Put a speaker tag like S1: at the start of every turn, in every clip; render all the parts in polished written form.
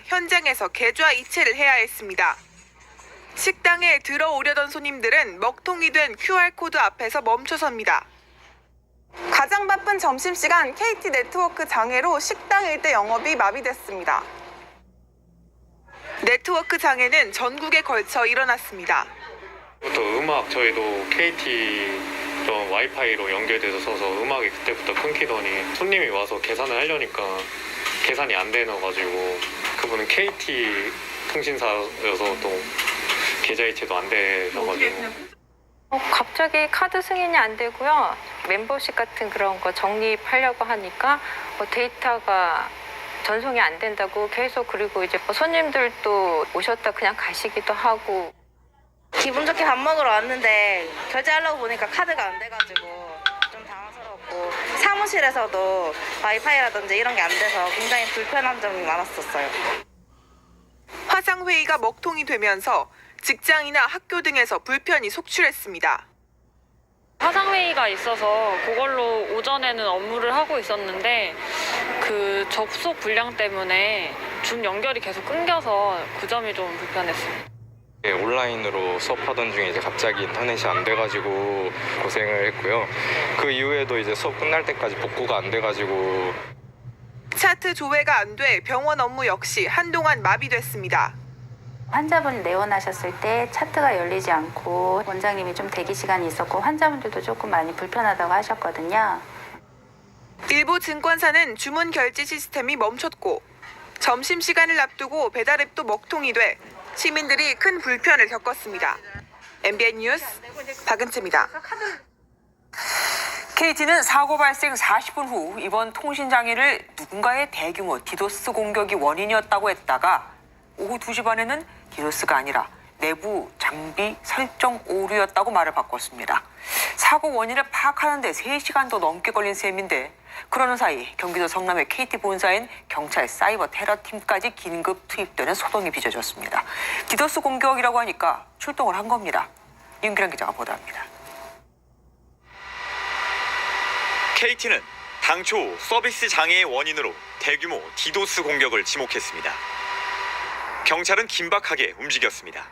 S1: 현장에서 계좌 이체를 해야 했습니다. 식당에 들어오려던 손님들은 먹통이 된 QR코드 앞에서 멈춰섭니다. 가장 바쁜 점심시간 KT 네트워크 장애로 식당 일대 영업이 마비됐습니다. 네트워크 장애는 전국에 걸쳐 일어났습니다.
S2: 또 음악 저희도 KT 좀 와이파이로 연결돼서 써서 음악이 그때부터 끊기더니 손님이 와서 계산을 하려니까 계산이 안 되어가지고 그분은 KT 통신사여서 또 계좌 이체도 안 되셔가지고
S3: 갑자기 카드 승인이 안 되고요. 멤버십 같은 그런 거 적립하려고 하니까 데이터가 전송이 안 된다고 계속, 그리고 이제 손님들도 오셨다 그냥 가시기도 하고.
S4: 기분 좋게 밥 먹으러 왔는데 결제하려고 보니까 카드가 안 돼가지고 좀 당황스럽고, 사무실에서도 와이파이라든지 이런 게 안 돼서 굉장히 불편한 점이 많았었어요.
S1: 화상회의가 먹통이 되면서 직장이나 학교 등에서 불편이 속출했습니다.
S5: 화상회의가 있어서 그걸로 오전에는 업무를 하고 있었는데 그 접속 불량 때문에 줌 연결이 계속 끊겨서 그 점이 좀 불편했습니다.
S6: 온라인으로 수업하던 중에 이제 갑자기 인터넷이 안 돼가지고 고생을 했고요. 그 이후에도 이제 수업 끝날 때까지 복구가 안 돼가지고
S1: 차트 조회가 안 돼 병원 업무 역시 한동안 마비됐습니다.
S7: 환자분 내원하셨을 때 차트가 열리지 않고 원장님이 좀 대기 시간이 있었고 환자분들도 조금 많이 불편하다고 하셨거든요.
S1: 일부 증권사는 주문 결제 시스템이 멈췄고 점심시간을 앞두고 배달앱도 먹통이 돼 시민들이 큰 불편을 겪었습니다. MBN 뉴스 박은채입니다.
S8: KT는 사고 발생 40분 후 이번 통신장애를 누군가의 대규모 디도스 공격이 원인이었다고 했다가 오후 2시 반에는 디도스가 아니라 내부 장비 설정 오류였다고 말을 바꿨습니다. 사고 원인을 파악하는 데 3시간도 넘게 걸린 셈인데 그러는 사이 경기도 성남의 KT 본사엔 경찰 사이버 테러팀까지 긴급 투입되는 소동이 빚어졌습니다. 디도스 공격이라고 하니까 출동을 한 겁니다. 윤기란 기자가 보도합니다.
S9: KT는 당초 서비스 장애의 원인으로 대규모 디도스 공격을 지목했습니다. 경찰은 긴박하게 움직였습니다.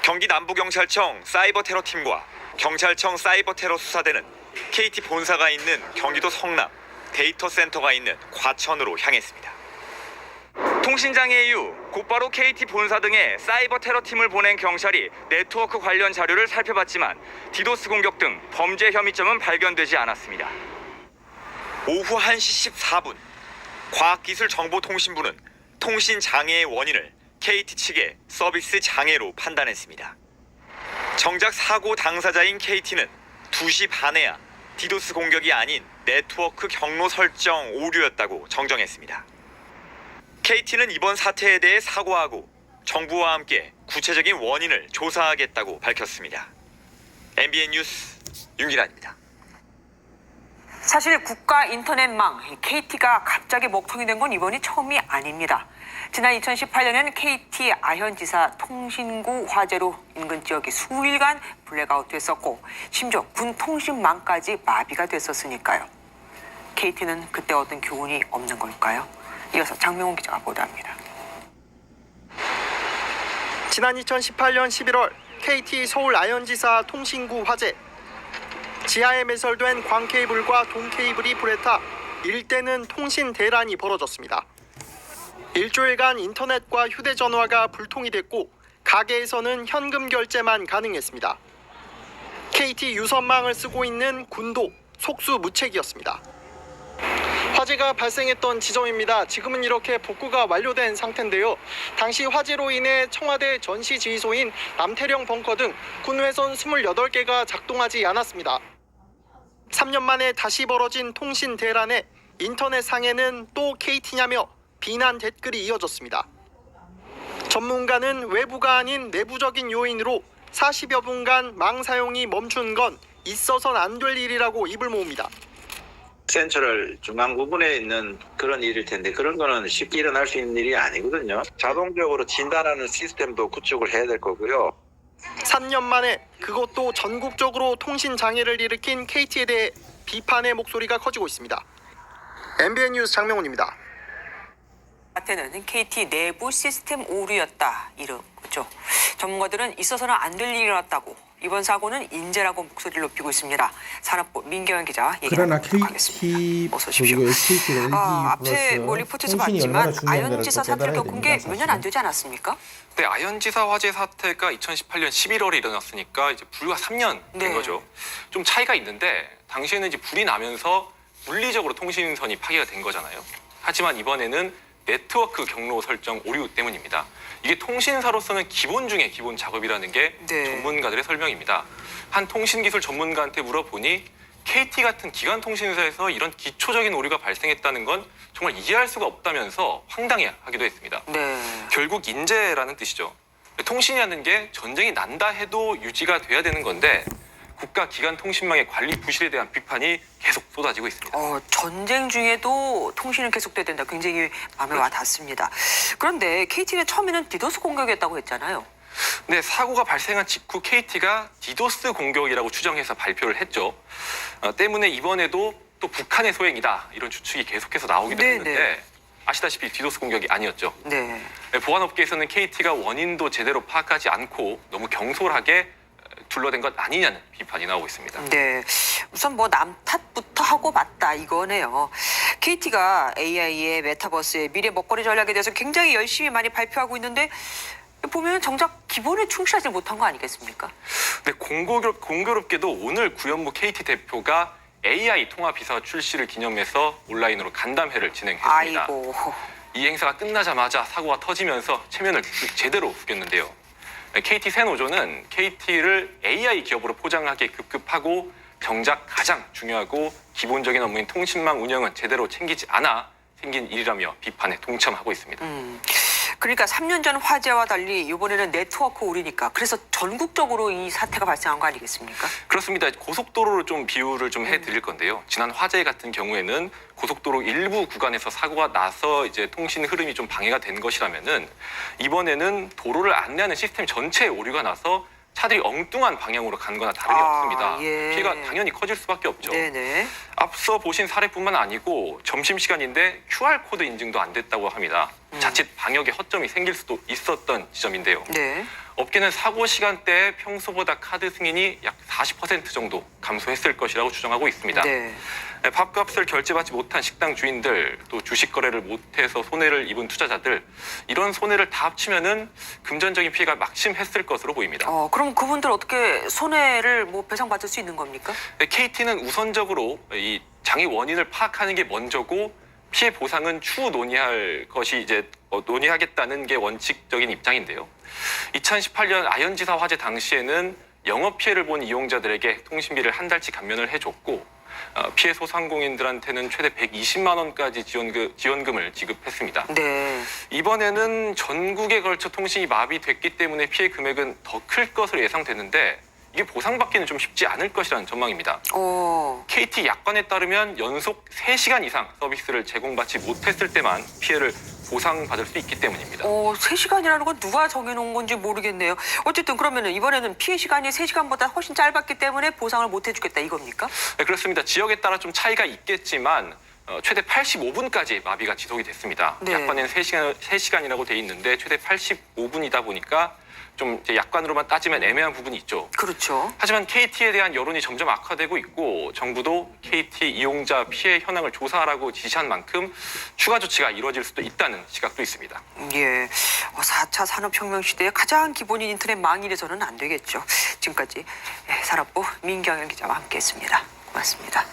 S9: 경기 남부경찰청 사이버 테러팀과 경찰청 사이버 테러 수사대는 KT 본사가 있는 경기도 성남, 데이터 센터가 있는 과천으로 향했습니다. 통신장애 이후 곧바로 KT 본사 등의 사이버 테러팀을 보낸 경찰이 네트워크 관련 자료를 살펴봤지만 디도스 공격 등 범죄 혐의점은 발견되지 않았습니다. 오후 1시 14분, 과학기술정보통신부는 통신장애의 원인을 KT 측의 서비스 장애로 판단했습니다. 정작 사고 당사자인 KT는 2시 반에야 디도스 공격이 아닌 네트워크 경로 설정 오류였다고 정정했습니다. KT는 이번 사태에 대해 사과하고 정부와 함께 구체적인 원인을 조사하겠다고 밝혔습니다. MBN 뉴스 윤기란입니다.
S8: 사실 국가 인터넷망 KT가 갑자기 먹통이 된 건 이번이 처음이 아닙니다. 지난 2018년엔 KT 아현지사 통신구 화재로 인근 지역이 수일간 블랙아웃됐었고 심지어 군 통신망까지 마비가 됐었으니까요. KT는 그때 어떤 교훈이 없는 걸까요? 이어서 장명훈 기자가 보도합니다.
S10: 지난 2018년 11월 KT 서울 아현지사 통신구 화재. 지하에 매설된 광 케이블과 동 케이블이 불에 타 일대는 통신 대란이 벌어졌습니다. 일주일간 인터넷과 휴대전화가 불통이 됐고 가게에서는 현금 결제만 가능했습니다. KT 유선망을 쓰고 있는 군도 속수무책이었습니다. 화재가 발생했던 지점입니다. 지금은 이렇게 복구가 완료된 상태인데요. 당시 화재로 인해 청와대 전시지휘소인 남태령 벙커 등 군회선 28개가 작동하지 않았습니다. 3년 만에 다시 벌어진 통신 대란에 인터넷 상에는 또 KT냐며 비난 댓글이 이어졌습니다. 전문가는 외부가 아닌 내부적인 요인으로 40여 분간 망 사용이 멈춘 건 있어서는 안 될 일이라고 입을 모읍니다.
S11: 센트럴 중앙 부분에 있는 그런 일일 텐데 그런 거는 쉽게 일어날 수 있는 일이 아니거든요. 자동적으로 진단하는 시스템도 구축을 해야 될 거고요.
S10: 3년 만에 그것도 전국적으로 통신 장애를 일으킨 KT에 대해 비판의 목소리가 커지고 있습니다. MBN 뉴스 장명훈입니다.
S8: 사태는 KT 내부 시스템 오류였다 이런 거죠. 전문가들은 있어서는 안 될 일이 일어났다고 이번 사고는 인재라고 목소리를 높이고 있습니다. 산업부 민경현 기자와
S12: 그러나
S8: 얘기하도록 하겠습니다. 어서 오십시오.
S12: KT가 LG
S8: 앞에 뭐 리포트에서 봤지만 아현지사 사태를 겪은 게 몇 년 안 되지 않았습니까?
S13: 네, 아현지사 화재 사태가 2018년 11월에 일어났으니까 이제 불과 3년 된
S8: 네.
S13: 거죠. 좀 차이가 있는데 당시에는 이제 불이 나면서 물리적으로 통신선이 파괴가 된 거잖아요. 하지만 이번에는 네트워크 경로 설정 오류 때문입니다. 이게 통신사로서는 기본 중에 기본 작업이라는 게
S8: 네.
S13: 전문가들의 설명입니다. 한 통신기술 전문가한테 물어보니 KT 같은 기관 통신사에서 이런 기초적인 오류가 발생했다는 건 정말 이해할 수가 없다면서 황당해하기도 했습니다.
S8: 네.
S13: 결국 인재라는 뜻이죠. 통신이라는 게 전쟁이 난다 해도 유지가 돼야 되는 건데 국가 기관 통신망의 관리 부실에 대한 비판이 계속 쏟아지고 있습니다.
S8: 전쟁 중에도 통신은 계속돼야 된다. 굉장히 마음에 와 닿습니다. 그런데 KT는 처음에는 디도스 공격이었다고 했잖아요.
S13: 네, 사고가 발생한 직후 KT가 디도스 공격이라고 추정해서 발표를 했죠. 때문에 이번에도 또 북한의 소행이다 이런 추측이 계속해서 나오기도
S8: 네네.
S13: 했는데 아시다시피 디도스 공격이 아니었죠.
S8: 네.
S13: 보안업계에서는 KT가 원인도 제대로 파악하지 않고 너무 경솔하게 둘러댄 것 아니냐는 비판이 나오고 있습니다.
S8: 네. 우선 뭐 남 탓부터 하고 맞다 이거네요. KT가 AI의 메타버스의 미래 먹거리 전략에 대해서 굉장히 열심히 많이 발표하고 있는데 보면 정작 기본에 충실하지 못한 거 아니겠습니까?
S13: 네, 공교롭게도 오늘 구현무 KT 대표가 AI 통합이사 출시를 기념해서 온라인으로 간담회를 진행했습니다.
S8: 아이고.
S13: 이 행사가 끝나자마자 사고가 터지면서 체면을 제대로 후겼는데요. KT 새노조는 KT를 AI 기업으로 포장하기에 급급하고 정작 가장 중요하고 기본적인 업무인 통신망 운영은 제대로 챙기지 않아 생긴 일이라며 비판에 동참하고 있습니다.
S8: 그러니까 3년 전 화재와 달리 이번에는 네트워크 오류니까 그래서 전국적으로 이 사태가 발생한 거 아니겠습니까?
S13: 그렇습니다. 고속도로를 좀 비유를 좀 해드릴 건데요. 지난 화재 같은 경우에는 고속도로 일부 구간에서 사고가 나서 이제 통신 흐름이 좀 방해가 된 것이라면은 이번에는 도로를 안내하는 시스템 전체에 오류가 나서 차들이 엉뚱한 방향으로 간 거나 다름이 없습니다.
S8: 예.
S13: 피해가 당연히 커질 수밖에 없죠.
S8: 네네.
S13: 앞서 보신 사례뿐만 아니고 점심시간인데 QR코드 인증도 안 됐다고 합니다. 자칫 방역에 허점이 생길 수도 있었던 지점인데요.
S8: 네.
S13: 업계는 사고 시간대에 평소보다 카드 승인이 약 40% 정도 감소했을 것이라고 추정하고 있습니다.
S8: 네.
S13: 밥값을 결제받지 못한 식당 주인들, 또 주식 거래를 못해서 손해를 입은 투자자들, 이런 손해를 다 합치면은 금전적인 피해가 막심했을 것으로 보입니다.
S8: 그럼 그분들 어떻게 손해를 뭐 배상받을 수 있는 겁니까?
S13: KT는 우선적으로 이 장애 원인을 파악하는 게 먼저고 피해 보상은 추후 논의할 것이 이제 논의하겠다는 게 원칙적인 입장인데요. 2018년 아현지사 화재 당시에는 영업 피해를 본 이용자들에게 통신비를 한 달치 감면을 해줬고 피해 소상공인들한테는 최대 120만 원까지 지원금을 지급했습니다.
S8: 네.
S13: 이번에는 전국에 걸쳐 통신이 마비됐기 때문에 피해 금액은 더 클 것으로 예상되는데 이게 보상받기는 좀 쉽지 않을 것이라는 전망입니다. KT 약관에 따르면 연속 3시간 이상 서비스를 제공받지 못했을 때만 피해를 보상받을 수 있기 때문입니다.
S8: 3시간이라는 건 누가 정해놓은 건지 모르겠네요. 어쨌든 그러면은 이번에는 피해 시간이 3시간보다 훨씬 짧았기 때문에 보상을 못 해주겠다 이겁니까?
S13: 네, 그렇습니다. 지역에 따라 좀 차이가 있겠지만 최대 85분까지 마비가 지속이 됐습니다.
S8: 네.
S13: 약관에는 3시간이라고 돼 있는데 최대 85분이다 보니까 좀 이제 약관으로만 따지면 애매한 부분이 있죠.
S8: 그렇죠.
S13: 하지만 KT에 대한 여론이 점점 악화되고 있고 정부도 KT 이용자 피해 현황을 조사하라고 지시한 만큼 추가 조치가 이루어질 수도 있다는 시각도 있습니다.
S8: 예, 4차 산업혁명 시대의 가장 기본인 인터넷 망일에서는 안 되겠죠. 지금까지 산업부 민경현 기자와 함께했습니다. 고맙습니다.